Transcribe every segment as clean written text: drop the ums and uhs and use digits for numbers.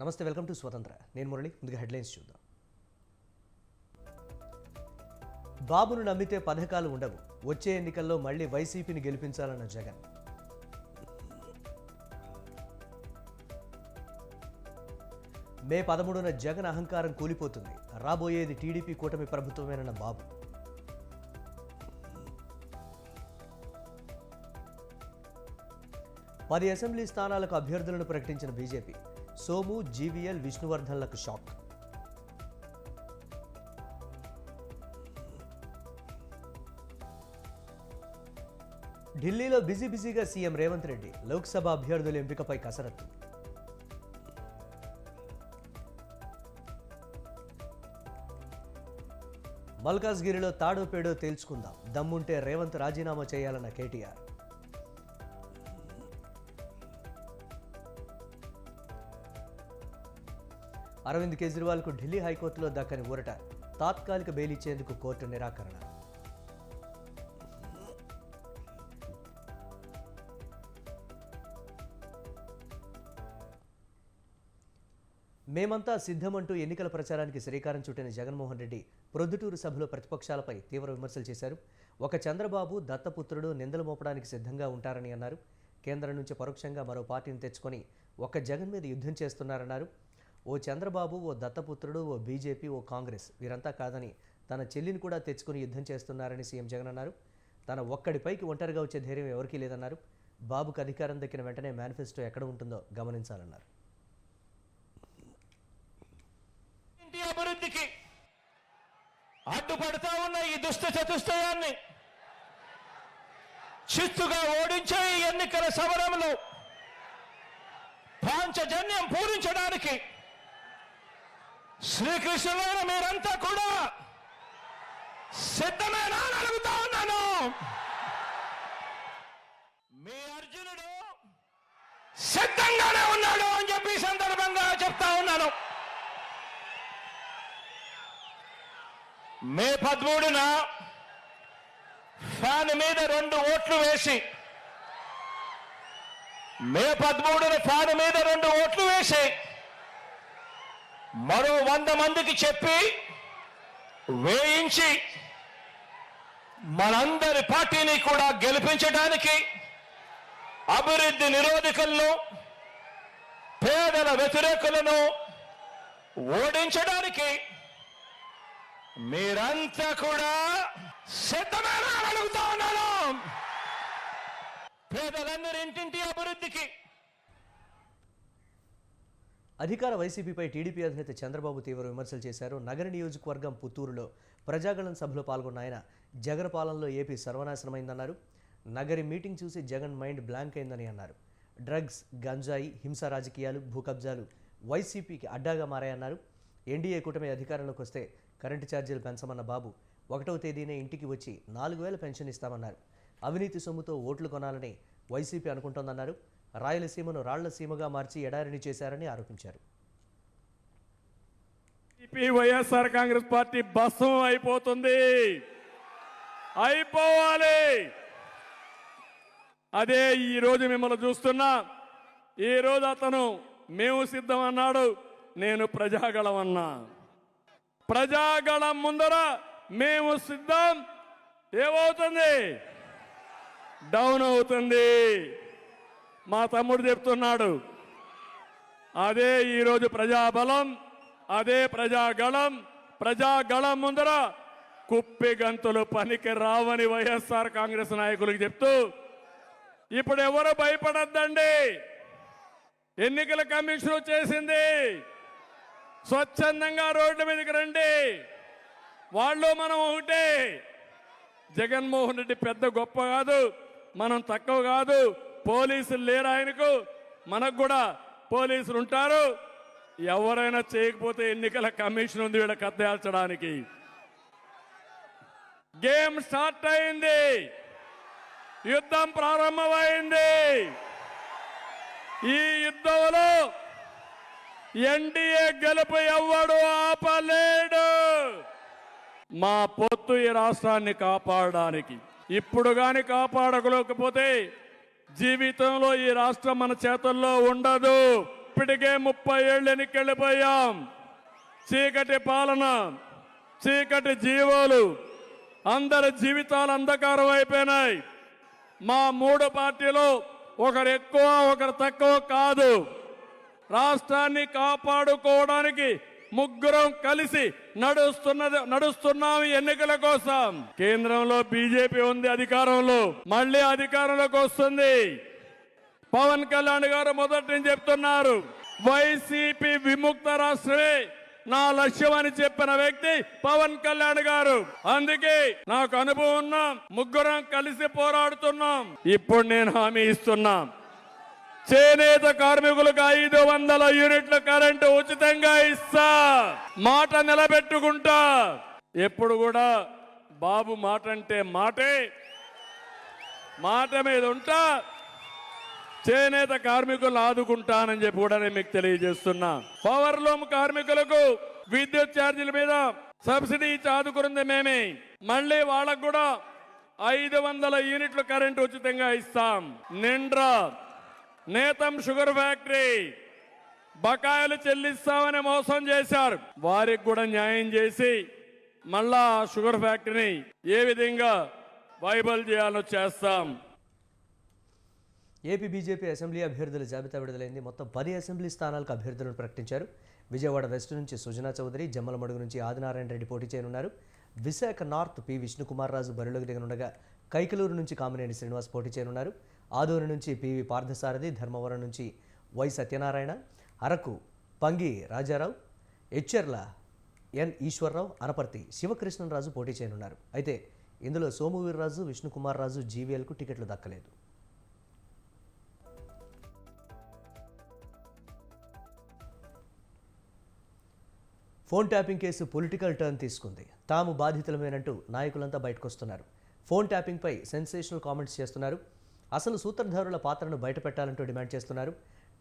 నమస్తే, welcome to స్వతంత్ర. నేను మురళి. ముందుగా హెడ్లైన్స్ చూద్దాం. బాబును నమ్మితే పథకాలు ఉండవు, వచ్చే ఎన్నికల్లో మళ్లీ వైసీపీని గెలిపించాలన్న జగన్. మే 13న జగన్ అహంకారం కూలిపోతుంది, రాబోయేది టీడీపీ కూటమి ప్రభుత్వమేనన్న బాబు. పది అసెంబ్లీ స్థానాలకు అభ్యర్థులను ప్రకటించిన బీజేపీ. సోము, జీవీఎల్, విష్ణువర్ధన్లకు షాక్. ఢిల్లీలో బిజీగా సీఎం రేవంత్ రెడ్డి. లోక్సభ అభ్యర్థుల ఎంపికపై కసరత్తు. మల్కాజ్గిరిలో తాడో పేడో తేల్చుకుందాం, దమ్ముంటే రేవంత్ రాజీనామా చేయాలన్న కేటీఆర్. అరవింద్ కేజ్రీవాల్కు ఢిల్లీ హైకోర్టులో దక్కని ఊరట. తాత్కాలిక బెయిల్ ఇచ్చేందుకు కోర్టు నిరాకరణ. మేమంతా సిద్ధమంటూ ఎన్నికల ప్రచారానికి శ్రీకారం చుట్టిన జగన్మోహన్ రెడ్డి ప్రొద్దుటూరు సభలో ప్రతిపక్షాలపై తీవ్ర విమర్శలు చేశారు. ఒక చంద్రబాబు దత్తపుత్రుడు నిందలు మోపడానికి సిద్ధంగా ఉంటారని అన్నారు. కేంద్రం నుంచి పరోక్షంగా మరో పార్టీని తెచ్చుకొని ఒక్క జగన్ మీద యుద్ధం చేస్తున్నారన్నారు. ఓ చంద్రబాబు, ఓ దత్తపుత్రుడు, ఓ బీజేపీ, ఓ కాంగ్రెస్ వీరంతా కాదని తన చెల్లిని కూడా తెచ్చుకుని యుద్ధం చేస్తున్నారని సీఎం జగన్ అన్నారు. తన ఒక్కడిపైకి ఒంటరిగా వచ్చే ధైర్యం ఎవరికీ లేదన్నారు. బాబుకు అధికారం దక్కిన వెంటనే మేనిఫెస్టో ఎక్కడ ఉంటుందో గమనించాలన్నారు. అభివృద్ధికి అడ్డుపడతా ఉన్న ఈ దుష్ట చతుష్టయాన్ని చిత్తుగా ఓడించే ఈ ఎన్నికల సమరంలో పాంచజన్యం పూరించడానికి శ్రీకృష్ణులైన మీరంతా కూడా సిద్ధమేనా అని అడుగుతా ఉన్నాను. మీ అర్జునుడు సిద్ధంగానే ఉన్నాడు అని చెప్పి సందర్భంగా చెప్తా ఉన్నాను. మే 13న ఫ్యాన్ మీద 2 ఓట్లు వేసి మరో 100 మందికి చెప్పి వేయించి మనందరి పార్టీని కూడా గెలిపించడానికి, అభివృద్ధి నిరోధకులను, పేదల వ్యతిరేకులను ఓడించడానికి మీరంతా కూడా సిద్ధమేనా అని అడుగుతా ఉన్నాను. పేదలందరింటింటి అభివృద్ధికి. అధికార వైసీపీపై టీడీపీ అధినేత చంద్రబాబు తీవ్ర విమర్శలు చేశారు. నగర నియోజకవర్గం పుత్తూరులో ప్రజాగళం సభలో పాల్గొన్న ఆయన జగన్ పాలనలో ఏపీ సర్వనాశనమైందన్నారు. నగరి మీటింగ్ చూసి జగన్ మైండ్ బ్లాంక్ అయిందని అన్నారు. డ్రగ్స్, గంజాయి, హింసా రాజకీయాలు, భూకబ్జాలు వైసీపీకి అడ్డాగా మారాయన్నారు. ఎన్డీఏ కూటమి అధికారంలోకి వస్తే కరెంటు ఛార్జీలు పెంచమన్న బాబు 1వ తేదీనే ఇంటికి వచ్చి 4000 పెన్షన్ ఇస్తామన్నారు. అవినీతి సొమ్ముతో ఓట్లు కొనాలని వైసీపీ అనుకుంటోందన్నారు. రాయలసీమను రాళ్లసీమగా మార్చి ఎడారిని చేశారని ఆరోపించారు. వైఎస్ఆర్ కాంగ్రెస్ పార్టీ భస్మం అయిపోతుంది, అయిపోవాలి. అదే ఈరోజు మిమ్మల్ని చూస్తున్నా. ఈరోజు అతను మేము సిద్ధం అన్నాడు, నేను ప్రజాగళం అన్నా. ప్రజాగళం ముందర మేము సిద్ధం ఏమవుతుంది? డౌన్ అవుతుంది. మా తమ్ముడు చెప్తున్నాడు. అదే ఈరోజు ప్రజాబలం, అదే ప్రజాగళం ముందర కుప్పి గంతులు పనికి రావని వైఎస్ఆర్ కాంగ్రెస్ నాయకులకు చెప్తూ, ఇప్పుడు ఎవరు భయపడద్దండి. ఎన్నికల కమిషన్ వచ్చేసింది. స్వచ్ఛందంగా రోడ్ల మీదకి రండి. వాళ్ళు మనం ఒకటే. జగన్మోహన్ రెడ్డి పెద్ద గొప్ప కాదు, మనం తక్కువ కాదు. పోలీసులు లేరు ఆయనకు, మనకు కూడా పోలీసులు ఉంటారు. ఎవరైనా చేయకపోతే ఎన్నికల కమిషన్ ఉంది వీళ్ళ కత్తేల్చడానికి. గేమ్ స్టార్ట్ అయింది, యుద్ధం ప్రారంభమైంది. ఈ యుద్ధంలో ఎన్డీఏ గెలుపు ఎవ్వడు ఆపలేడు. మా పొత్తు ఈ రాష్ట్రాన్ని కాపాడడానికి. ఇప్పుడు గాని కాపాడలేకపోతే జీవితంలో ఈ రాష్ట్రం మన చేతుల్లో ఉండదు. ఇప్పటికే 30 ఏళ్ళు ఎన్నికెళ్ళిపోయాం. చీకటి పాలన, చీకటి జీవాలు, అందరి జీవితాలు అంధకారం అయిపోయినాయి. మా 3 పార్టీలు ఒకరు ఎక్కువ ఒకరు తక్కువ కాదు. రాష్ట్రాన్ని కాపాడుకోవడానికి ముగ్గురం కలిసి నడుస్తున్నాం ఎన్నికల కోసం. కేంద్రంలో బీజేపీ ఉంది అధికారంలో, మళ్ళీ అధికారంలోకి వస్తుంది. పవన్ కళ్యాణ్ గారు మొదటి నుంచి చెప్తున్నారు, వైసీపీ విముక్త రాష్ట్రమే నా లక్ష్యం అని చెప్పిన వ్యక్తి పవన్ కళ్యాణ్ గారు. అందుకే నాకు అనుభవం ఉన్నాం, ముగ్గురం కలిసి పోరాడుతున్నాం. ఇప్పుడు నేను హామీ ఇస్తున్నా, చేనేత కార్మికులకు 500 యూనిట్ల కరెంటు ఉచితంగా ఇస్తా. మాట నిలబెట్టుకుంటా. ఎప్పుడు కూడా బాబు మాట అంటే మాటే, మాట మీద ఉంటా. చేనేత కార్మికులు ఆదుకుంటానని చెప్పి కూడా నేను మీకు తెలియజేస్తున్నా. పవర్ లూమ్ కార్మికులకు విద్యుత్ ఛార్జీల మీద సబ్సిడీ ఇచ్చి ఆదుకున్నది మేమే. మళ్ళీ వాళ్ళకు కూడా 500 యూనిట్ల కరెంటు ఉచితంగా ఇస్తాం. నిండ్రా నేతం షుగర్ ఫ్యాక్టరీ బకాయిలు చెల్లిస్తామని మోసం చేశారు. వారికి కూడా న్యాయం చేసి మళ్ళా షుగర్ ఫ్యాక్టరీని ఏ విధంగా వైబల్ చేయాలో చేస్తాం. ఏపీ బీజేపీ అసెంబ్లీ అభ్యర్థుల జాబితా విడుదలైంది. మొత్తం 10 అసెంబ్లీ స్థానాలకు అభ్యర్థులను ప్రకటించారు. విజయవాడ వెస్ట్ నుంచి సుజనా చౌదరి, జమ్మలమడుగు నుంచి ఆదినారాయణ రెడ్డి పోటీ చేయనున్నారు. విశాఖ నార్త్ పి విష్ణుకుమార్ రాజు బరిలోకి దిగనుండగా కైకలూరు నుంచి కామినేని శ్రీనివాస్ పోటీ చేయనున్నారు. ఆదూరు నుంచి పివి పార్థసారథి, ధర్మవరం నుంచి వై సత్యనారాయణ, అరకు పంగి రాజారావు, ఎచ్చెర్ల ఎన్ ఈశ్వరరావు, అనపర్తి శివకృష్ణరాజు పోటీ చేయనున్నారు. అయితే ఇందులో సోము వీర్రాజు, విష్ణుకుమార్ రాజు జీవీఎల్కు టికెట్లు దక్కలేదు. Phone tapping case political turn తీసుకుంది. తాము బాధితులమేనంటూ నాయకులంతా బయటకొస్తున్నారు. ఫోన్ ట్యాపింగ్పై సెన్సేషనల్ కామెంట్స్ చేస్తున్నారు. అసలు సూత్రధారుల పాత్రను బయటపెట్టాలంటూ డిమాండ్ చేస్తున్నారు.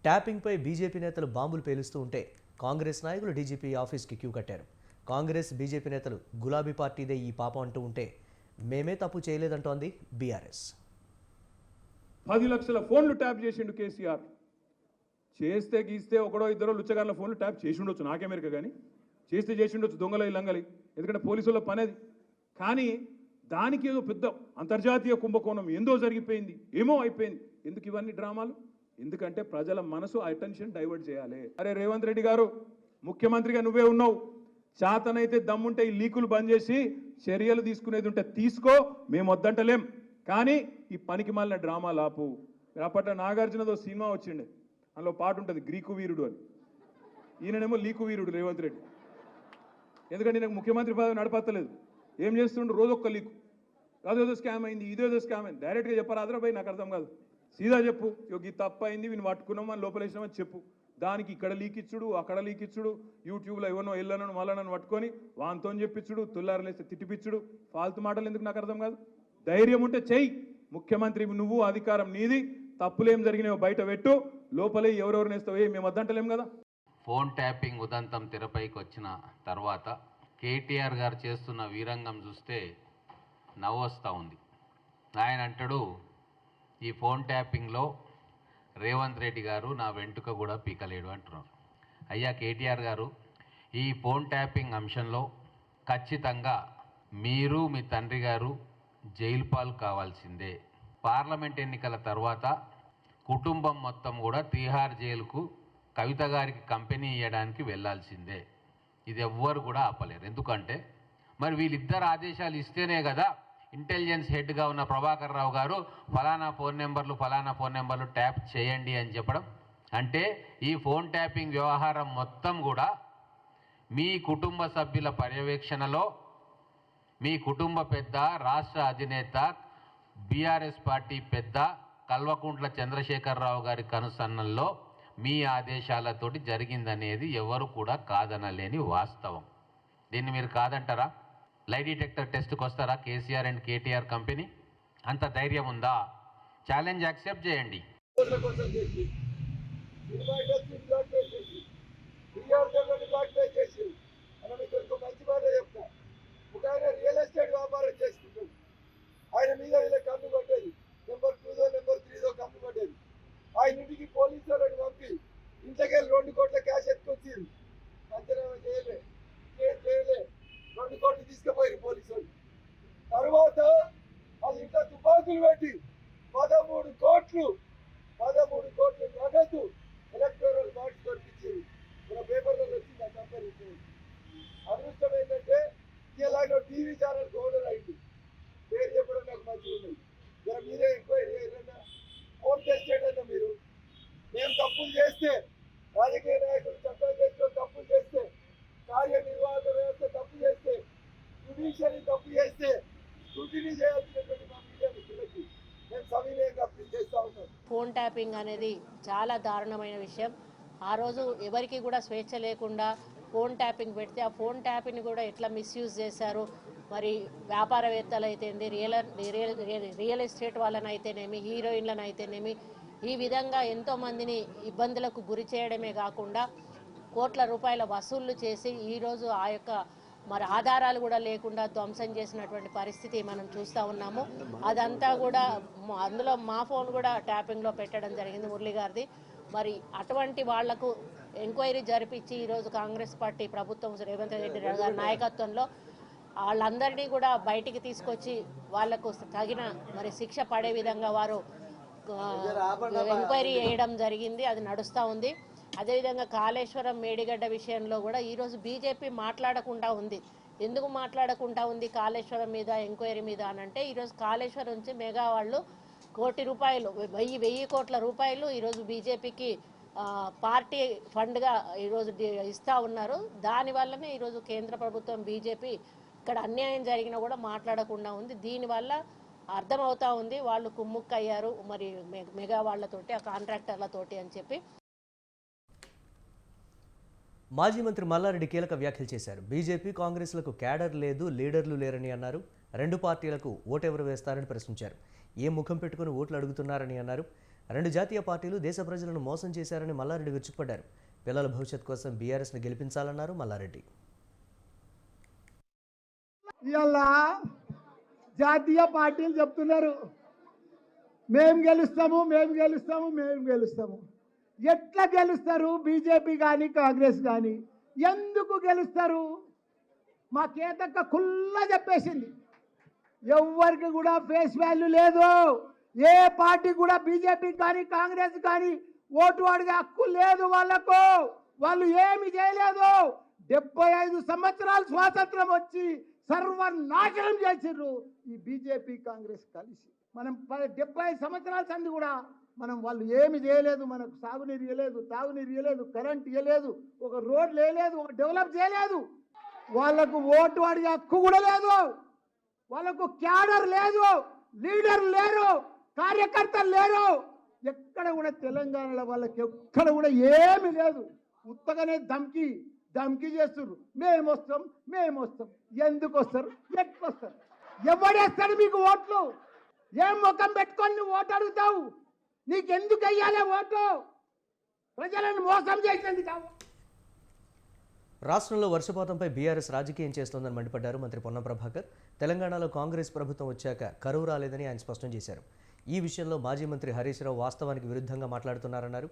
ట్యాపింగ్పై బీజేపీ నేతలు బాంబులు పేలుస్తూ ఉంటే కాంగ్రెస్ నాయకులు డీజీపీ ఆఫీస్కి క్యూ కట్టారు. కాంగ్రెస్ బీజేపీ నేతలు గులాబీ పార్టీదే ఈ పాపం అంటూ ఉంటే మేమే తప్పు చేయలేదంటోంది బీఆర్ఎస్. 10 లక్షల ఫోన్లు ట్యాప్ చేసిండు కేసీఆర్. చేస్తే గీస్తే ఒకడో ఇద్దరో లుచ్చగాళ్ళ ఫోన్లు ట్యాప్ చేసి ఉండొచ్చు, నాకేమెరక కానీ చేస్తే చేసి ఉండొచ్చు, దొంగల లంగలి, ఎందుకంటే పోలీసుల పనేది. కానీ దానికి ఏదో పెద్ద అంతర్జాతీయ కుంభకోణం ఏందో జరిగిపోయింది, ఏమో అయిపోయింది. ఎందుకు ఇవన్నీ డ్రామాలు? ఎందుకంటే ప్రజల మనసు అటెన్షన్ డైవర్ట్ చేయాలి. అరే రేవంత్ రెడ్డి గారు, ముఖ్యమంత్రిగా నువ్వే ఉన్నావు, చేతనైతే దమ్ముంటే ఈ లీకులు బంద్ చేసి చర్యలు తీసుకునేది ఉంటే తీసుకో, మేము వద్దంటలేం. కానీ ఈ పనికి మాలిన డ్రామా లాపు. అప్పట్లో నాగార్జునదో సినిమా వచ్చిండే, అందులో పాట ఉంటుంది గ్రీకు వీరుడు అని. ఈయననేమో లీకు వీరుడు రేవంత్ రెడ్డి. ఎందుకంటే నాకు ముఖ్యమంత్రి పదవి నడపత్తలేదు. ఏం చేస్తుండ్రు? రోజు ఒక్క లీకు, అదేదో స్కామ్ అయింది, ఇదేదో స్కామ్ అయింది. డైరెక్ట్గా చెప్పారు, ఆదరాబాయి నాకు అర్థం కాదు, సీదా చెప్పు, ఈ తప్పు అయింది, వీని పట్టుకున్నాం అని లోపలేసినామని చెప్పు. దానికి ఇక్కడ లీక్ ఇచ్చుడు, అక్కడ లీక్ ఇచ్చుడు, యూట్యూబ్లో ఎవరినో ఎల్లనను మళ్ళనను పట్టుకొని వాంతో చెప్పించుడు, తుల్లారలేస్తే తిట్టిపిచ్చుడు, ఫాల్తు మాటలు ఎందుకు నాకు అర్థం కాదు. ధైర్యం ఉంటే చెయ్యి, ముఖ్యమంత్రి నువ్వు, అధికారం నీది, తప్పులేం జరిగినాయో బయట పెట్టు, లోపలే ఎవరెవరు నేస్తావే మేము వద్దంటలేం కదా. ఫోన్ ట్యాపింగ్ ఉదంతం తెరపైకి వచ్చిన తర్వాత కేటీఆర్ గారు చేస్తున్న వీరంగం చూస్తే నవ్వొస్తూ ఉంది. ఆయన అంటాడు, ఈ ఫోన్ ట్యాపింగ్లో రేవంత్ రెడ్డి గారు నా వెంట్రుక కూడా పీకలేడు అంటున్నారు. అయ్యా కేటీఆర్ గారు, ఈ ఫోన్ ట్యాపింగ్ అంశంలో ఖచ్చితంగా మీరు మీ తండ్రి గారు జైలు పాలు కావాల్సిందే. పార్లమెంట్ ఎన్నికల తర్వాత కుటుంబం మొత్తం కూడా తీహార్ జైలుకు కవిత గారికి కంపెనీ ఇవ్వడానికి వెళ్ళాల్సిందే. ఇది ఎవ్వరు కూడా ఆపలేరు. ఎందుకంటే మరి వీళ్ళిద్దరు ఆదేశాలు ఇస్తేనే కదా ఇంటెలిజెన్స్ హెడ్గా ఉన్న ప్రభాకర్ రావు గారు ఫలానా ఫోన్ నెంబర్లు ట్యాప్ చేయండి అని చెప్పడం. అంటే ఈ ఫోన్ ట్యాపింగ్ వ్యవహారం మొత్తం కూడా మీ కుటుంబ సభ్యుల పర్యవేక్షణలో, మీ కుటుంబ పెద్ద, రాష్ట్ర అధినేత, బీఆర్ఎస్ పార్టీ పెద్ద కల్వకుంట్ల చంద్రశేఖరరావు గారి కనుసన్నల్లో మీ ఆదేశాలతోటి జరిగిందనేది ఎవరు కూడా కాదనలేని వాస్తవం. దీన్ని మీరు కాదంటారా? లై డిటెక్టర్ టెస్ట్కి వస్తారా కేసీఆర్ అండ్ కేటీఆర్ కంపెనీ? అంత ధైర్యం ఉందా? ఛాలెంజ్ యాక్సెప్ట్ చేయండి. రియల్ ఎస్టేట్ వ్యాపారం చేసుకుంటాడు, ఆయన మీద ఇలా కన్ను కొట్టేది, నెంబర్ 2దో నెంబర్ 3దో కన్ను కొట్టేది. ఆయన ఇంటికి పోలీసులను పంపి ఇంతకెళ్ళి చేస్తే, రాజకీయ నాయకులు చట్టం చేస్తూ తప్పులు చేస్తే, కార్యనిర్వాహక వ్యవస్థ తప్పు చేస్తే, జుడిషియరీ తప్పు చేస్తే స్క్రూటినీ చేయాల్సినటువంటి మా మీడియా మిత్రులకి నేను సవినయంగా అప్పీల్ చేస్తా ఉన్నాను. ఫోన్ ట్యాపింగ్ అనేది చాలా దారుణమైన విషయం. ఆ రోజు ఎవరికి కూడా స్వేచ్ఛ లేకుండా ఫోన్ ట్యాపింగ్ పెడితే ఆ ఫోన్ ట్యాపింగ్ని కూడా ఎట్లా మిస్యూజ్ చేశారు. మరి వ్యాపారవేత్తలు అయితేంది, రియల్ ఎస్టేట్ వాళ్ళని అయితేనేమి, హీరోయిన్లను అయితేనేమి, ఈ విధంగా ఎంతోమందిని ఇబ్బందులకు గురి చేయడమే కాకుండా కోట్ల రూపాయల వసూళ్లు చేసి ఈరోజు ఆ యొక్క మరి ఆధారాలు కూడా లేకుండా ధ్వంసం చేసినటువంటి పరిస్థితి మనం చూస్తూ ఉన్నాము. అదంతా కూడా అందులో మా ఫోన్ కూడా ట్యాపింగ్లో పెట్టడం జరిగింది మురళి గారిది. మరి అటువంటి వాళ్లకు ఎంక్వైరీ జరిపించి ఈరోజు కాంగ్రెస్ పార్టీ ప్రభుత్వం రేవంత్ రెడ్డి గారి నాయకత్వంలో వాళ్ళందరినీ కూడా బయటికి తీసుకొచ్చి వాళ్లకు తగిన మరి శిక్ష పడే విధంగా వారు ఎంక్వైరీ చేయడం జరిగింది. అది నడుస్తూ ఉంది. అదేవిధంగా కాళేశ్వరం మేడిగడ్డ విషయంలో కూడా ఈరోజు బీజేపీ మాట్లాడకుండా ఉంది. ఎందుకు మాట్లాడకుండా ఉంది కాళేశ్వరం మీద ఎంక్వైరీ మీద అనంటే, ఈరోజు కాళేశ్వరం నుంచి మెగా వాళ్ళు ₹1,000 కోట్ల రూపాయలు ఈరోజు బీజేపీకి పార్టీ ఫండ్గా ఈరోజు ఇస్తూ ఉన్నారు. దానివల్లనే ఈరోజు కేంద్ర ప్రభుత్వం బీజేపీ ఇక్కడ అన్యాయం జరిగినా కూడా మాట్లాడకుండా ఉంది. దీనివల్ల అర్థమవుతా ఉంది వాళ్ళు కుమ్ముక్కయ్యారు మరి మెగా వాళ్ళతోటి, ఆ కాంట్రాక్టర్లతోటి అని చెప్పి. మాజీ మంత్రి మల్లారెడ్డి కీలక వ్యాఖ్యలు చేశారు. బీజేపీ కాంగ్రెస్లకు క్యాడర్ లేదు, లీడర్లు లేరని అన్నారు. రెండు పార్టీలకు ఓటెవరు వేస్తారని ప్రశ్నించారు. ఏ ముఖం పెట్టుకుని ఓట్లు అడుగుతున్నారని అన్నారు. రెండు జాతీయ పార్టీలు దేశ ప్రజలను మోసం చేశారని మల్లారెడ్డి విరుచుకుపడ్డారు. పిల్లల భవిష్యత్ కోసం బీఆర్ఎస్ని గెలిపించాలన్నారు మల్లారెడ్డి. ఇలా జాతీయ పార్టీలు చెప్తున్నారు మేము గెలుస్తాము, మేము గెలుస్తాము, మేము గెలుస్తాము. ఎట్లా గెలుస్తారు? బీజేపీ కానీ కాంగ్రెస్ కానీ ఎందుకు గెలుస్తారు? మా కేతక్క కుల్లా చెప్పేసింది, ఎవరికి కూడా ఫేస్ వాల్యూ లేదు. ఏ పార్టీ కూడా బీజేపీ కానీ కాంగ్రెస్ కానీ ఓటు అడిగే హక్కు లేదు వాళ్ళకు. వాళ్ళు ఏమి చేయలేదు. 75 సంవత్సరాలు స్వాతంత్రం వచ్చి సర్వనాశనం చేసిర్రు ఈ బీజేపీ కాంగ్రెస్ కలిసి. మనం 75 సంవత్సరాల సంది కూడా మనం వాళ్ళు ఏమి చేయలేదు. మనకు సాగునీరు ఇవ్వలేదు, తాగునీరు ఇవ్వలేదు, కరెంట్ ఇవ్వలేదు, ఒక రోడ్లు వేయలేదు, ఒక డెవలప్ చేయలేదు. వాళ్ళకు ఓటు అడిగే హక్కు కూడా లేదు. వాళ్ళకు క్యాడర్ లేదు, లీడర్ లేరు, కార్యకర్తలు లేరు. ఎక్కడ కూడా తెలంగాణలో వాళ్ళకి ఎక్కడ కూడా ఏమి లేదు. ఉత్తగానే ధమ్కి చేస్తున్నారు. మేము వస్తాం. ఎందుకు వస్తారు? ఎట్లా వస్తారు? ఎవడేస్తాడు మీకు ఓట్లు? ఏం ముఖం పెట్టుకొని నువ్వు ఓటు అడుగుతావు? నీకెందుకు వెయ్యాలి ఓటు? ప్రజలను మోసం చేసింది కావు. రాష్ట్రంలో వర్షపాతంపై బీఆర్ఎస్ రాజకీయం చేస్తోందని మండిపడ్డారు మంత్రి పొన్నం ప్రభాకర్. తెలంగాణలో కాంగ్రెస్ ప్రభుత్వం వచ్చాక కరువు రాలేదని ఆయన స్పష్టం చేశారు. ఈ విషయంలో మాజీ మంత్రి హరీష్ రావు వాస్తవానికి విరుద్ధంగా మాట్లాడుతున్నారన్నారు.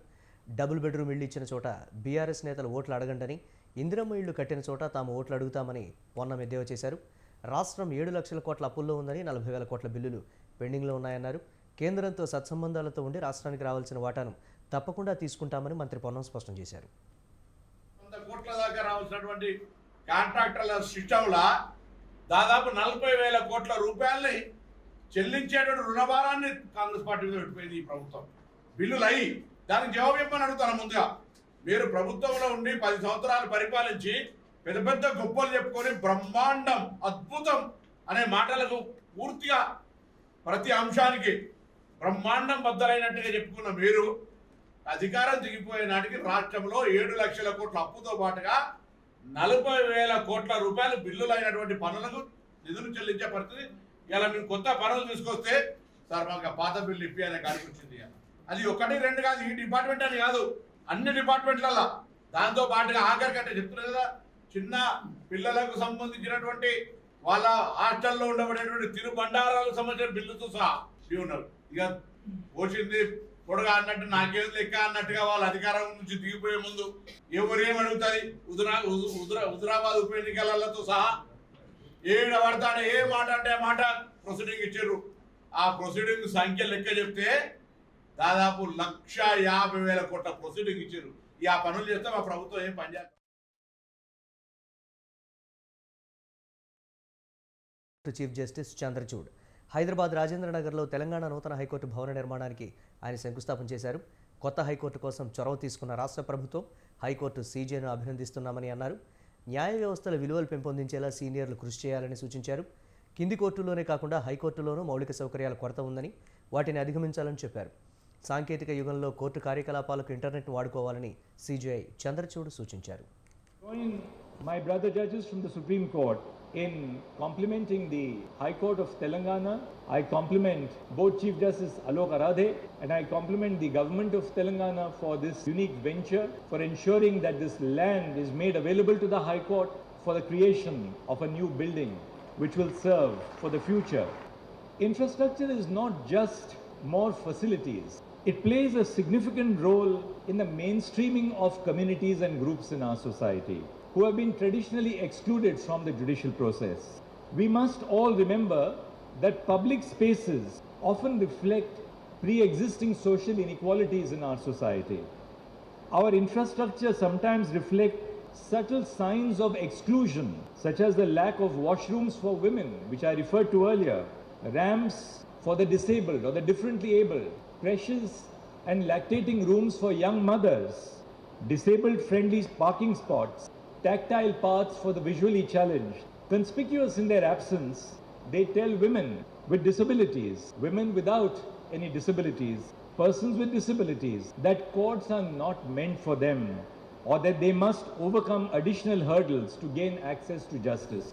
డబుల్ బెడ్రూమ్ ఇళ్లు ఇచ్చిన చోట బీఆర్ఎస్ నేతలు ఓట్లు అడగండని, ఇందిరమ్మ ఇళ్లు కట్టిన చోట తాము ఓట్లు అడుగుతామని పొన్నం ఎద్దేవా చేశారు. రాష్ట్రం 7 లక్షల కోట్ల అప్పుల్లో ఉందని, 40,000 కోట్ల బిల్లులు పెండింగ్లో ఉన్నాయన్నారు. కేంద్రంతో సత్సంబంధాలతో ఉండి రాష్ట్రానికి రావాల్సిన వాటాను తప్పకుండా తీసుకుంటామని మంత్రి పొన్నం స్పష్టం చేశారు. కోట్ల దాకా రావాల్సినటువంటి కాంట్రాక్టర్ల సిస్టంలా దాదాపు 40,000 కోట్ల రూపాయలని చెల్లించేటువంటి రుణభారాన్ని కాంగ్రెస్ పార్టీ మీద పెట్టిపోయింది ఈ ప్రభుత్వం. బిల్లులు అయ్యి దానికి జవాబు ఇవ్వమని అడుగుతాను. ముందుగా మీరు ప్రభుత్వంలో ఉండి 10 సంవత్సరాలు పరిపాలించి పెద్ద పెద్ద గొప్పలు చెప్పుకొని బ్రహ్మాండం, అద్భుతం అనే మాటలకు పూర్తిగా ప్రతి అంశానికి బ్రహ్మాండం బద్దలైనట్టుగా చెప్పుకున్న మీరు అధికారం దిగిపోయే నాటికి రాష్ట్రంలో 7 లక్షల కోట్ల అప్పుతో పాటుగా 40,000 కోట్ల రూపాయలు బిల్లులు అయినటువంటి పనులకు నిధులు చెల్లించే పరిస్థితి. ఇలా మేము కొత్త పనులు తీసుకొస్తే సార్ మాకు పాత బిల్లు ఇప్పి అనే కాడికి వచ్చింది. అది 1, 2 కాదు, ఈ డిపార్ట్మెంట్ అని కాదు, అన్ని డిపార్ట్మెంట్లలో. దాంతో పాటుగా ఆఖరికంటే చెప్తున్నారు కదా, చిన్న పిల్లలకు సంబంధించినటువంటి వాళ్ళ హాస్టల్లో ఉండబడేటువంటి తిరుబండారాలకు సంబంధించిన బిల్లుతో సహా ఉన్నారు. ఇక పోసింది పొడగా అన్నట్టు నాకేం లెక్క అన్నట్టుగా వాళ్ళ అధికారం నుంచి దిగిపోయే ముందు ఎవరేం అడుగుతుంది? హుజురాబాద్ ఉప ఎన్నికలతో సహా ఏడ పడతాడు ఏ మాట అంటే మాట ప్రొసీడింగ్ ఇచ్చారు. ఆ ప్రొసీడింగ్ సంఖ్య లెక్క చెప్తే దాదాపు 1,50,000 కోట్ల ప్రొసీడింగ్ ఇచ్చారు. ఈ ఆ పనులు చేస్తే మా ప్రభుత్వం ఏం పనిచేస్తారు? చీఫ్ జస్టిస్ చంద్రచూడ్ హైదరాబాద్ రాజేంద్రనగర్లో తెలంగాణ నూతన హైకోర్టు భవన నిర్మాణానికి ఆయన శంకుస్థాపన చేశారు. కొత్త హైకోర్టు కోసం చొరవ తీసుకున్న రాష్ట్ర ప్రభుత్వం హైకోర్టు సీజేను అభినందిస్తున్నామని అన్నారు. న్యాయ వ్యవస్థల విలువలు పెంపొందించేలా సీనియర్లు కృషి చేయాలని సూచించారు. కింది కోర్టుల్లోనే కాకుండా హైకోర్టులోనూ మౌలిక సౌకర్యాల కొరత ఉందని, వాటిని అధిగమించాలని చెప్పారు. సాంకేతిక యుగంలో కోర్టు కార్యకలాపాలకు ఇంటర్నెట్ వాడుకోవాలని సీజేఐ చంద్రచూడ్ సూచించారు. Join my brother judges from the Supreme Court in complimenting the High Court of Telangana. I compliment both Chief Justice Alok Aradhe and I compliment the government of Telangana for this unique venture, for ensuring that this land is made available to the High Court for the creation of a new building which will serve for the future. Infrastructure is not just more facilities. It plays a significant role in the mainstreaming of communities and groups in our society who have been traditionally excluded from the judicial process. We must all remember that public spaces often reflect pre-existing social inequalities in our society. Our infrastructure sometimes reflects subtle signs of exclusion, such as the lack of washrooms for women, which I referred to earlier, ramps for the disabled or the differently abled, precious and lactating rooms for young mothers, disabled-friendly parking spots, tactile paths for the visually challenged. Conspicuous in their absence, they tell women with disabilities, women without any disabilities, persons with disabilities, that courts are not meant for them or that they must overcome additional hurdles to gain access to justice.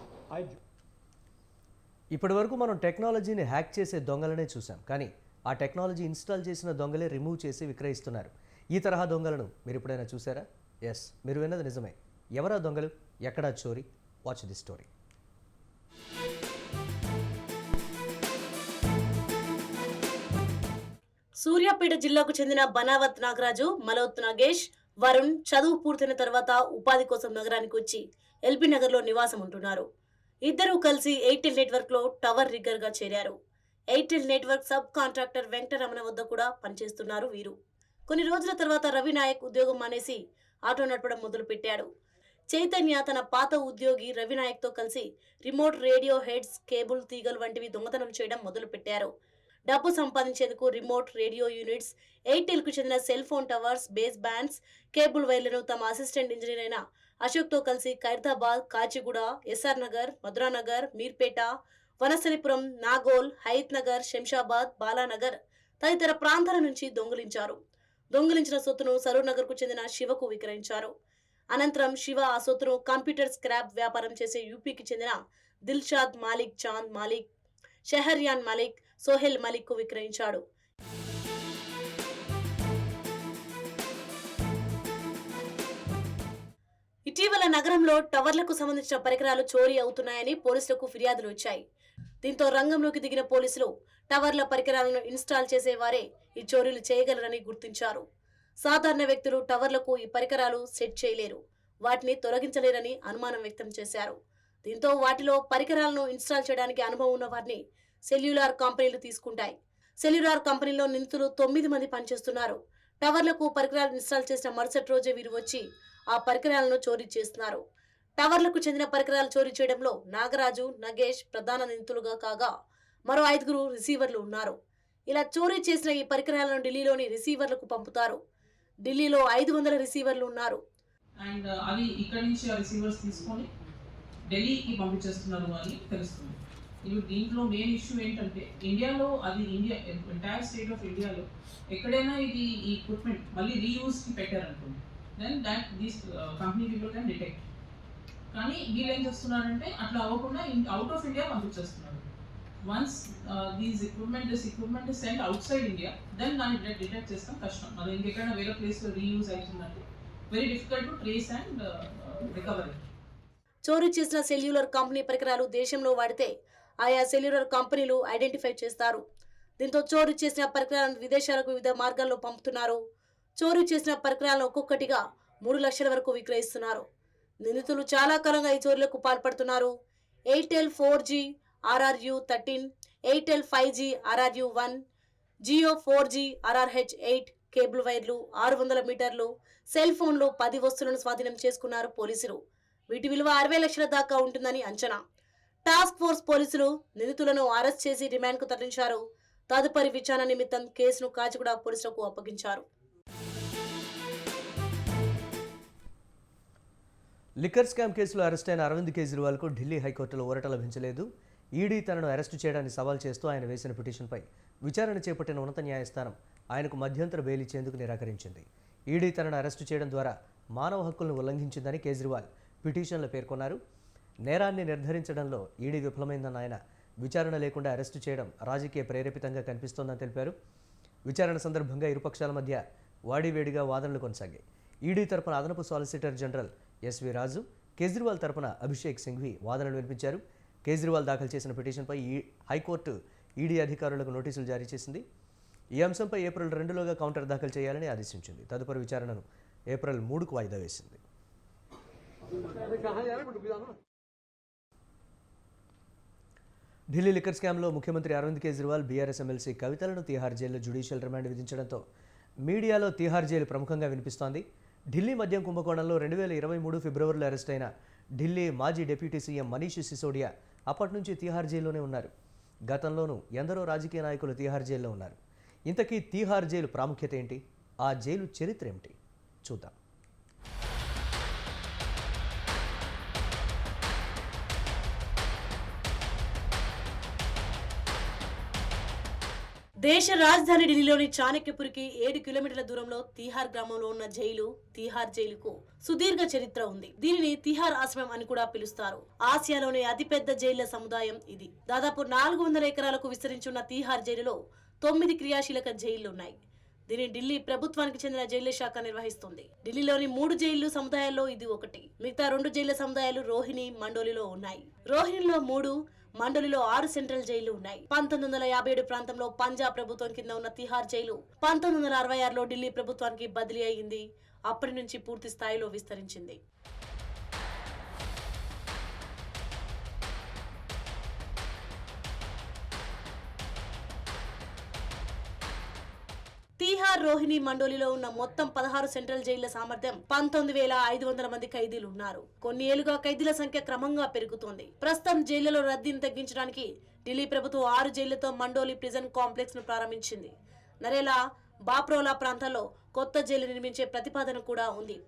ఇప్పటివరకు మనం టెక్నాలజీని hack చేసే దొంగలనే చూసాం, కానీ ఆ technology install చేసిన దొంగలే remove చేసి విక్రయిస్తున్నారు. ఈ తరహా దొంగలను మీరు ఎప్పుడైనా చూసారా? ఎస్, మీరు విన్నది నిజమే. ఎవరా దొంగలు? ఎక్కడా చోరీ? Watch the story. సూర్యాపేట జిల్లాకు చెందిన బనావత్ నాగరాజు, మలోత్ నాగేష్, వరుణ్ చదువు పూర్తయిన తర్వాత ఉపాధి కోసం నగరానికి వచ్చి ఎల్బీ నగర్లో నివాసం ఉంటున్నారు. ఇద్దరూ కలిసి ఎయిర్టెల్ నెట్వర్క్ లో టవర్ రిగ్గర్ గా చేరారు. Airtel network sub contractor Venkataramana వద్ద కూడా పనిచేస్తున్నారు వీరు. కొన్ని రోజుల తర్వాత రవి నాయక్ ఉద్యోగం మానేసి ఆటో నడపడం మొదలు పెట్టాడు. చైతన్య తన పాత ఉద్యోగి రవి నాయక్ తో కలిసి రిమోట్ రేడియో హెడ్స్, కేబుల్ తీగలు వంటివి దొంగతనం చేయడం మొదలు పెట్టారు. డబ్బు సంపాదించేందుకు రిమోట్ రేడియో యూనిట్స్, ఎయిర్టెల్ కు చెందిన cell phone towers, base bands, cable వైర్లను తమ అసిస్టెంట్ ఇంజనీర్ అయిన అశోక్ తో కలిసి ఖైరతాబాద్, కాచిగూడ, ఎస్ఆర్ నగర్, మధురానగర్, మీర్పేట, వనస్థలిపురం, నాగోల్, హయత్ నగర్, శంషాబాద్, బాలానగర్ తదితర ప్రాంతాల నుంచి దొంగిలించారు. దొంగిలించిన సొత్తును సరూర్ నగర్ కు చెందిన శివకు విక్రయించారు. అనంతరం శివ ఆ సొత్తును కంప్యూటర్ స్క్రాప్ వ్యాపారం చేసే యూపీకి చెందిన దిల్షాద్ మాలిక్, చాంద్ మాలిక్, షెహర్యాన్ మాలిక్, సోహెల్ మాలిక్ కు విక్రయించాడు. ఇటీవల నగరంలో టవర్లకు సంబంధించిన పరికరాలు చోరీ అవుతున్నాయని పోలీసులకు ఫిర్యాదులు వచ్చాయి. దీంతో రంగంలోకి దిగిన పోలీసులు టవర్ల పరికరాలను ఇన్స్టాల్ చేసేవారే ఈ చోరీలు చేయగలరని గుర్తించారు. సాధారణ వ్యక్తులు టవర్లకు ఈ పరికరాలు సెట్ చేయలేరు, వాటిని తొలగించలేరని అనుమానం వ్యక్తం చేశారు. దీంతో వాటిలో పరికరాలను ఇన్స్టాల్ చేయడానికి అనుభవం ఉన్న వారిని సెల్యులార్ కంపెనీలు తీసుకుంటాయి. సెల్యులార్ కంపెనీలో నిందితులు 9 మంది పనిచేస్తున్నారు. టవర్లకు పరికరాలు ఇన్స్టాల్ చేసిన మరుసటి రోజే వీరు వచ్చి ఆ పరికరాలను చోరీ చేస్తున్నారు. టవర్లకు చెందిన పరికరాలు చోరీ చేయడంలో నాగరాజు, నగేష్ ప్రధాన నిందితులుగా కాగా మరో 5 రిసీవర్లు ఉన్నారు. ఇలా చోరీ చేసిన ఈ పరికరాలను ఢిల్లీలోని రిసీవర్లకు పంపుతారు. ఢిల్లీలో 500 రిసీవర్లు ఉన్నారు. అండ్ అవి ఇక్కడ నుంచి ఆ రిసీవర్స్ తీసుకొని ఢిల్లీకి పంపించేస్తున్నారు అని తెలుస్తుంది. ఇప్పుడు దీంట్లో మెయిన్ ఇష్యూ ఏంటంటే ఇండియాలో ఎంటైర్ స్టేట్ ఆఫ్ ఇండియాలో ఎక్కడైనా ఇది ఈ ఎక్విప్మెంట్ మళ్ళీ రీయూస్కి పెట్టారనుకోండి, then that these company people can detect. కానీ వీళ్ళు ఏం చేస్తున్నారంటే అట్లా అవ్వకుండా అవుట్ ఆఫ్ ఇండియా పంపించేస్తున్నారు. Once this equipment is sent outside India, then దాన్ని డిటెక్ట్ చేస్తాం కష్టం. అది ఇంకెక్కడైనా వేరే ప్లేస్లో రీయూజ్ అవుతుందంటే very difficult to trace and recovery. చోరీ చేసిన సెల్యులర్ కంపెనీ పరికరాలు దేశంలో వాడితే ఆయా సెల్యులర్ కంపెనీలు ఐడెంటిఫై చేస్తారు. దీంతో చోరీ చేసిన పరికరాలను విదేశాలకు వివిధ మార్గాల్లో పంపుతున్నారు. చోరీ చేసిన పరికరాలను ఒక్కొక్కటిగా 3 లక్షల వరకు విక్రయిస్తున్నారు. నిందితులు చాలా కాలంగా ఈ చోరీలకు పాల్పడుతున్నారు. Airtel 4G RRU13, Airtel 5G RRU1, Jio 4G RRH8 cable వైర్లు, 600 మీటర్లు, సెల్ ఫోన్లు, 10 వస్తువులను స్వాధీనం చేసుకున్నారు పోలీసులు. వీటి విలువ 60 లక్షల దాకా ఉంటుందని అంచనా. టాస్క్ ఫోర్స్ పోలీసులు నిందితులను అరెస్ట్ చేసి రిమాండ్కు తరలించారు. తదుపరి విచారణ నిమిత్తం కేసును కాచిగూడ పోలీసులకు అప్పగించారు. లిక్కర్ స్కామ్ కేసులో అరెస్ట్ అయిన అరవింద్ కేజ్రీవాల్కు ఢిల్లీ హైకోర్టులో ఊరట లభించలేదు. ఈడీ తనను అరెస్టు చేయడాన్ని సవాల్ చేస్తూ ఆయన వేసిన పిటిషన్పై విచారణ చేపట్టిన ఉన్నత న్యాయస్థానం ఆయనకు మధ్యంతర బెయిల్ ఇచ్చేందుకు నిరాకరించింది. ఈడీ తనను అరెస్టు చేయడం ద్వారా మానవ హక్కులను ఉల్లంఘించిందని కేజ్రీవాల్ పిటిషన్లో పేర్కొన్నారు. నేరాన్ని నిర్ధారించడంలో ఈడీ విఫలమైందన్న ఆయన విచారణ లేకుండా అరెస్టు చేయడం రాజకీయ ప్రేరేపితంగా కనిపిస్తోందని తెలిపారు. విచారణ సందర్భంగా ఇరుపక్షాల మధ్య వాడివేడిగా వాదనలు కొనసాగాయి. ఈడీ తరపున అదనపు సాలిసిటర్ జనరల్ ఎస్వి రాజు, కేజ్రీవాల్ తరపున అభిషేక్ సింఘ్వి వాదనలు వినిపించారు. కేజ్రీవాల్ దాఖలు చేసిన పిటిషన్పై హైకోర్టు ఈడీ అధికారులకు నోటీసులు జారీ చేసింది. ఈ అంశంపై ఏప్రిల్ 2లోగా కౌంటర్ దాఖలు చేయాలని ఆదేశించింది. తదుపరి విచారణను ఏప్రిల్ 3కు వాయిదా వేసింది. ఢిల్లీ లిక్కర్ స్కామ్లో ముఖ్యమంత్రి అరవింద్ కేజ్రీవాల్, బీఆర్ఎస్ ఎమ్మెల్సీ కవితలను తీహార్ జైల్లో జ్యుడిషియల్ రిమాండ్ విధించడంతో మీడియాలో తీహార్ జైలు ప్రముఖంగా వినిపిస్తోంది. ఢిల్లీ మద్యం కుంభకోణంలో 2023 ఫిబ్రవరిలో అరెస్ట్ అయిన ఢిల్లీ మాజీ డిప్యూటీ సీఎం మనీష్ సిసోడియా అప్పటి నుంచి తీహార్ జైల్లోనే ఉన్నారు. గతంలోనూ ఎందరో రాజకీయ నాయకులు తీహార్ జైల్లో ఉన్నారు. ఇంతకీ తీహార్ జైలు ప్రాముఖ్యత ఏంటి? ఆ జైలు చరిత్ర ఏమిటి? చూద్దాం. దేశ రాజధాని ఢిల్లీలోని చాణక్యపురికి 7 కిలోమీటర్ల దూరంలో తీహార్ గ్రామంలో ఉన్న జైలు తీహార్ జైలుకు సుదీర్ఘ చరిత్ర ఉంది. దీనిని తీహార్ ఆశ్రమం అని కూడా పిలుస్తారు. ఆసియాలోని అతిపెద్ద జైళ్ల సముదాయం ఇది. దాదాపు 400 ఎకరాలకు విస్తరించున్న తీహార్ జైలులో 9 క్రియాశీలక జైళ్లు ఉన్నాయి. దీనిని ఢిల్లీ ప్రభుత్వానికి చెందిన జైళ్ల శాఖ నిర్వహిస్తుంది. ఢిల్లీలోని 3 జైళ్లు సముదాయాల్లో ఇది ఒకటి. మిగతా 2 జైళ్ల సముదాయాలు రోహిణి, మండోలిలో ఉన్నాయి. రోహిణిలో 3, మండలిలో 6 సెంట్రల్ జైళ్లు ఉన్నాయి. 1957 ప్రాంతంలో పంజాబ్ ప్రభుత్వం కింద ఉన్న తిహార్ జైలు 1966లో ఢిల్లీ ప్రభుత్వానికి బదిలీ అయ్యింది. అప్పటి నుంచి పూర్తి స్థాయిలో విస్తరించింది. తీహార్, రోహిణి, మండోలిలో ఉన్న మొత్తం 16 సెంట్రల్ జైళ్ల సామర్థ్యం 19,500 మంది ఖైదీలు ఉన్నారు. కొన్ని ఏళ్లుగా ఖైదీల సంఖ్య క్రమంగా పెరుగుతోంది. ప్రస్తుతం జైళ్లలో రద్దీని తగ్గించడానికి ఢిల్లీ ప్రభుత్వం 6 జైళ్లతో మండోలి ప్రిజన్ కాంప్లెక్స్ ను ప్రారంభించింది. నరేలా, బాప్రోలా ప్రాంతాల్లో కొత్త జైలు నిర్మించే ప్రతిపాదన కూడా ఉంది.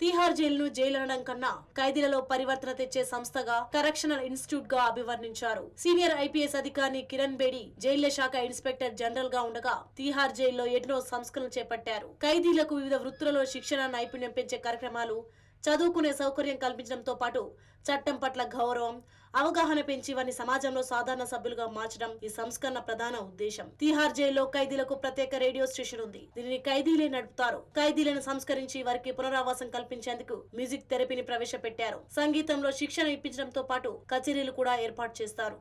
తీహార్ జైలును జైలు అనడం కన్నా ఖైదీలలో పరివర్తన తెచ్చే సంస్థగా, కరెక్షనల్ ఇన్స్టిట్యూట్ గా అభివర్ణించారు. సీనియర్ ఐపీఎస్ అధికారి కిరణ్ బేడి జైళ్ల శాఖ ఇన్స్పెక్టర్ జనరల్ గా ఉండగా తీహార్ జైల్లో ఎన్నో సంస్కరణలు చేపట్టారు. ఖైదీలకు వివిధ వృత్తులలో శిక్షణ, నైపుణ్యం పెంచే కార్యక్రమాలు, చదువుకునే సౌకర్యం కల్పించడంతో పాటు చట్టం పట్ల గౌరవం, అవగాహన పెంచి వారిని సమాజంలో సాధారణ సభ్యులుగా మార్చడం ఈ సంస్కరణ ప్రధాన ఉద్దేశం. తీహార్ జైల్లో ఖైదీలకు ప్రత్యేక రేడియో స్టేషన్ ఉంది. దీనిని ఖైదీలే నడుపుతారు. ఖైదీలను సంస్కరించి వారికి పునరావాసం కల్పించేందుకు మ్యూజిక్ థెరపీని ప్రవేశపెట్టారు. సంగీతంలో శిక్షణ ఇప్పించడంతో పాటు కచేరీలు కూడా ఏర్పాటు చేస్తారు.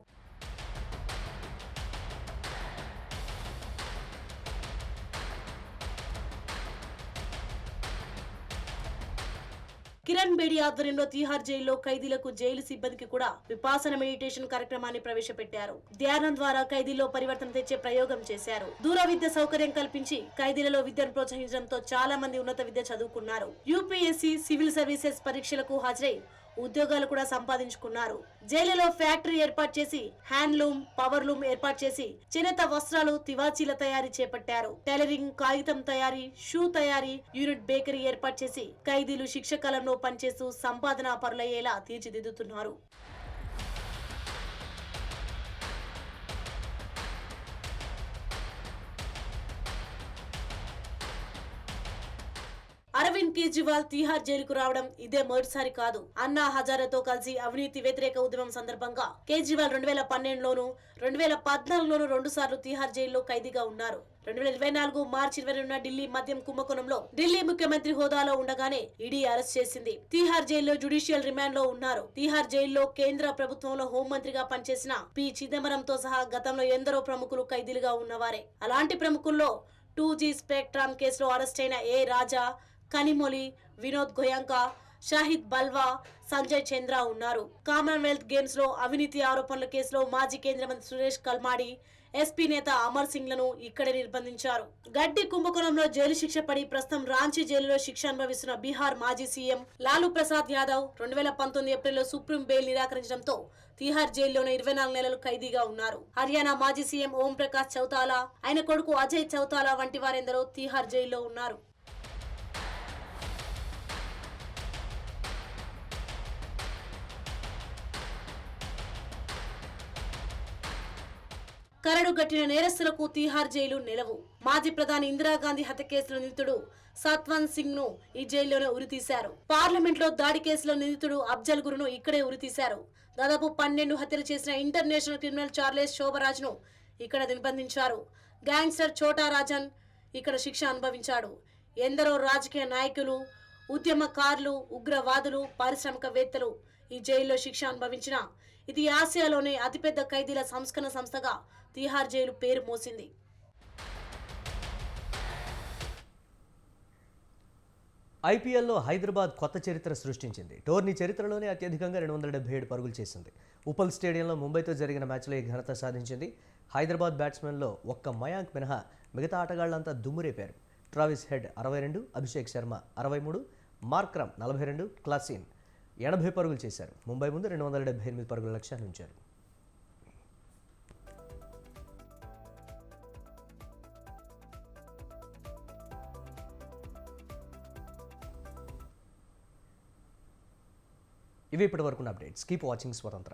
కిరణ్ బేడి ఆధ్వర్యంలో తీహార్ జైల్లో ఖైదీలకు, జైలు సిబ్బందికి కూడా విపాసన మెడిటేషన్ కార్యక్రమాన్ని ప్రవేశపెట్టారు. ధ్యానం ద్వారా ఖైదీల్లో పరివర్తన తెచ్చే ప్రయోగం చేశారు. దూర విద్య సౌకర్యం కల్పించి ఖైదీలలో విద్యను ప్రోత్సహించడంతో చాలా మంది ఉన్నత విద్య చదువుకున్నారు. యూపీఎస్సీ, సివిల్ సర్వీసెస్ పరీక్షలకు హాజరై ఉద్యోగాలు కూడా సంపాదించుకున్నారు. జైలులో ఫ్యాక్టరీ ఏర్పాటు చేసి హ్యాండ్లూమ్, పవర్ లూమ్ ఏర్పాటు చేసి చేనేత వస్త్రాలు, తివాచీల తయారీ చేపట్టారు. టైలరింగ్, కాగితం తయారీ, షూ తయారీ యూనిట్, బేకరీ ఏర్పాటు చేసి ఖైదీలు శిక్ష కాలంలో పనిచేస్తూ సంపాదన పరులయ్యేలా తీర్చిదిద్దుతున్నారు. అరవింద్ కేజ్రీవాల్ తీహార్ జైలుకు రావడం ఇదే మొదటిసారి కాదు. అన్నా హజారేతో కలిసి అవినీతి వ్యతిరేక ఉద్యమం సందర్భంగా కేజ్రీవాల్ 2012లోను 2014లోను 2 సార్లు తీహార్ జైల్లో ఖైదీగా ఉన్నారు. 2024 మార్చి 20న ఢిల్లీ మద్యం కుంభకోణంలో ఢిల్లీ ముఖ్యమంత్రి హోదాలో ఉండగానే ఈడీ అరెస్ట్ చేసింది. తీహార్ జైల్లో జ్యుడిషియల్ రిమాండ్ లో ఉన్నారు. తీహార్ జైల్లో కేంద్ర ప్రభుత్వంలో హోంమంత్రిగా పనిచేసిన పి చిదంబరంతో సహా గతంలో ఎందరో ప్రముఖులు ఖైదీలుగా ఉన్నవారే. అలాంటి ప్రముఖుల్లో 2G స్పెక్ట్రమ్ కేసులో అరెస్ట్ అయిన ఏ రాజా, కనిమొలి, వినోద్ గోయంకా, షాహిద్ బల్వా, సంజయ్ చంద్ర ఉన్నారు. కామన్వెల్త్ గేమ్స్ లో అవినీతి ఆరోపణల కేసులో మాజీ కేంద్ర మంత్రి సురేష్ కల్మాడి, ఎస్పీ నేత అమర్ సింగ్ లను ఇక్కడే నిర్బంధించారు. గడ్డి కుంభకోణంలో జైలు శిక్ష పడి ప్రస్తుతం రాంచీ జైలులో శిక్ష అనుభవిస్తున్న బీహార్ మాజీ సీఎం లాలూ ప్రసాద్ యాదవ్ 2019 ఏప్రిల్లో సుప్రీం బెయిల్ నిరాకరించడంతో తిహార్ జైల్లోనే 24 నెలలు ఖైదీగా ఉన్నారు. హర్యానా మాజీ సీఎం ఓం ప్రకాష్ చౌతాలా, ఆయన కొడుకు అజయ్ చౌతాలా వంటి వారెందరో తిహార్ జైల్లో ఉన్నారు. కరడు గట్టిన నేరస్తులకు తిహార్ జైలు నెలవు. మాజీ ప్రధాని ఇందిరాగాంధీ హత్య కేసులో నిందితుడు సత్వంత్ సింగ్ ను ఈ జైల్లోనే ఉరితీశారు. పార్లమెంట్ లో దాడి కేసులో నిందితుడు అఫ్జల్ గురును ఇక్కడే ఉరితీశారు. దాదాపు 12 హత్యలు చేసిన ఇంటర్నేషనల్ క్రిమినల్ చార్లెస్ శోభరాజ్ ను ఇక్కడ నిర్బంధించారు. గ్యాంగ్స్టర్ చోటా రాజన్ ఇక్కడ శిక్ష అనుభవించాడు. ఎందరో రాజకీయ నాయకులు, ఉద్యమకారులు, ఉగ్రవాదులు, పారిశ్రామికవేత్తలు ఈ జైల్లో శిక్ష అనుభవించిన ఇది ఆసియాలోనే అతిపెద్ద ఖైదీల సంస్కరణ సంస్థగా తిహార్ జైలు పేరు మోసింది. ఐపీఎల్లో హైదరాబాద్ కొత్త చరిత్ర సృష్టించింది. టోర్నీ చరిత్రలోనే అత్యధికంగా 277 పరుగులు చేసింది. ఉప్పల్ స్టేడియంలో ముంబైతో జరిగిన మ్యాచ్లో ఈ ఘనత సాధించింది. హైదరాబాద్ బ్యాట్స్మెన్లో ఒక్క మయాంక్ మినహా మిగతా ఆటగాళ్లంతా దుమ్మురేపారు. Travis Head 62, Abhishek Sharma 63, Markram 42, Klaasen 80 పరుగులు చేశారు. ముంబై ముందు 278 పరుగుల లక్ష్యాన్ని ఉంచారు. ఇవి ఇప్పటి వరకున్న అప్డేట్స్. కీప్ వాచింగ్ స్వతంత్ర.